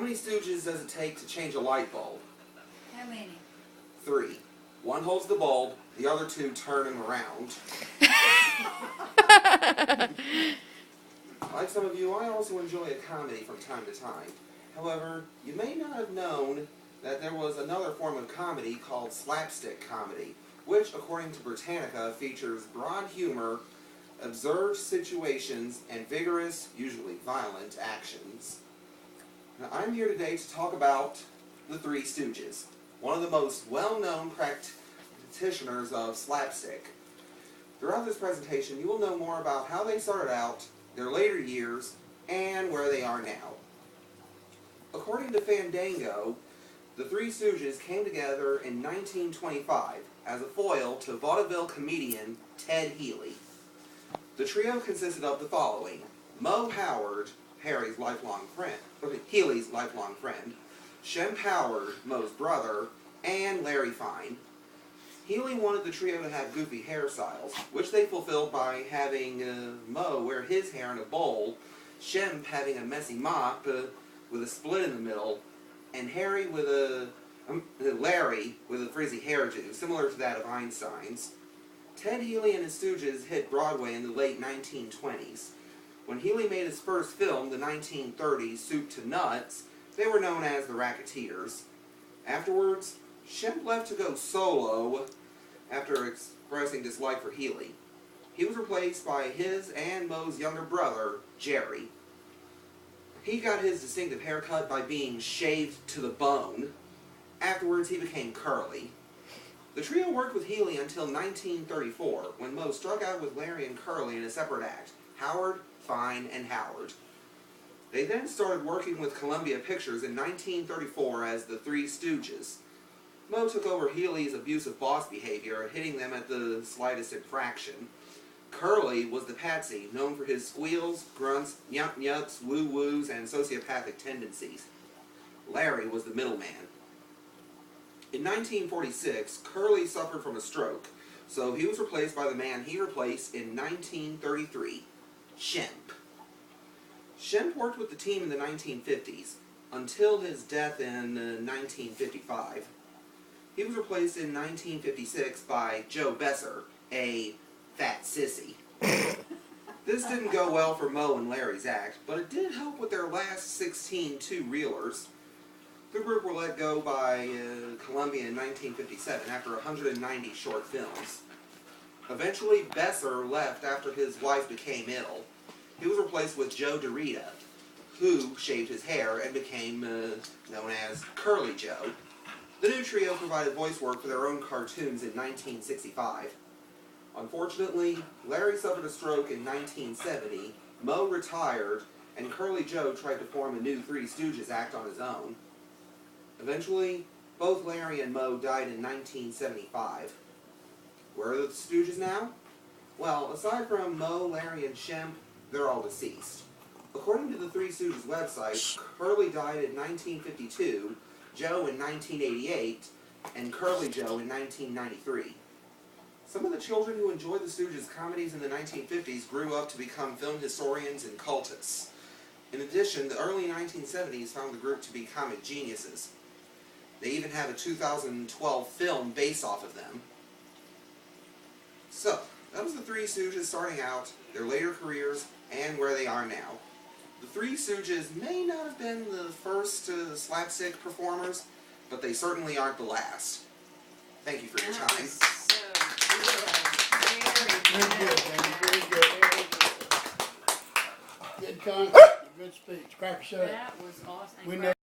many Stooges does it take to change a light bulb? How many? 3. One holds the bulb, the other 2 turn him around. Like some of you, I also enjoy a comedy from time to time. However, you may not have known that there was another form of comedy called slapstick comedy, which, according to Britannica, features broad humor, absurd situations, and vigorous, usually violent, actions. Now, I'm here today to talk about the Three Stooges, one of the most well-known practitioners of slapstick. Throughout this presentation, you will know more about how they started out, their later years, and where they are now. According to Fandango, the Three Stooges came together in 1925 as a foil to vaudeville comedian Ted Healy. The trio consisted of the following: Mo Howard, Healy's lifelong friend, Shem Howard, Mo's brother, and Larry Fine. Healy wanted the trio to have goofy hairstyles, which they fulfilled by having Mo wear his hair in a bowl, Shem having a messy mop with a split in the middle, and Larry with a frizzy hairdo, similar to that of Einstein's. Ted Healy and his Stooges hit Broadway in the late 1920s. When Healy made his first film, the 1930s Soup to Nuts, they were known as the Racketeers. Afterwards, Shem left to go solo after expressing dislike for Healy. He was replaced by his and Mo's younger brother, Jerry. He got his distinctive haircut by being shaved to the bone. Afterwards, he became curly. The trio worked with Healy until 1934, when Mo struck out with Larry and Curly in a separate act, Howard, Fine, and Howard. They then started working with Columbia Pictures in 1934 as the Three Stooges. Mo took over Healy's abusive boss behavior, hitting them at the slightest infraction. Curly was the patsy, known for his squeals, grunts, yuck-yucks, woo-woos, and sociopathic tendencies. Larry was the middleman. In 1946, Curly suffered from a stroke, so he was replaced by the man he replaced in 1933, Shemp. Shemp worked with the team in the 1950s, until his death in 1955. He was replaced in 1956 by Joe Besser, a fat sissy. This didn't go well for Mo and Larry's act, but it did help with their last 16 two-reelers. The group were let go by Columbia in 1957 after 190 short films. Eventually, Besser left after his wife became ill. He was replaced with Joe DeRita, who shaved his hair and became known as Curly Joe. The new trio provided voice work for their own cartoons in 1965. Unfortunately, Larry suffered a stroke in 1970, Mo retired, and Curly Joe tried to form a new Three Stooges act on his own. Eventually, both Larry and Mo died in 1975. Where are the Stooges now? Well, aside from Mo, Larry, and Shemp, they're all deceased. According to the Three Stooges website, Curly died in 1952, Joe in 1988, and Curly Joe in 1993. Some of the children who enjoyed the Stooges' comedies in the 1950s grew up to become film historians and cultists. In addition, the early 1970s found the group to be comic geniuses. They even have a 2012 film based off of them. So, that was the Three Stooges starting out, their later careers, and where they are now. The Three Stooges may not have been the first slapstick performers, but they certainly aren't the last. Thank you for your time. Very good, Danny. Very good. Good concept. Good speech. Crack a shot. That was awesome. We know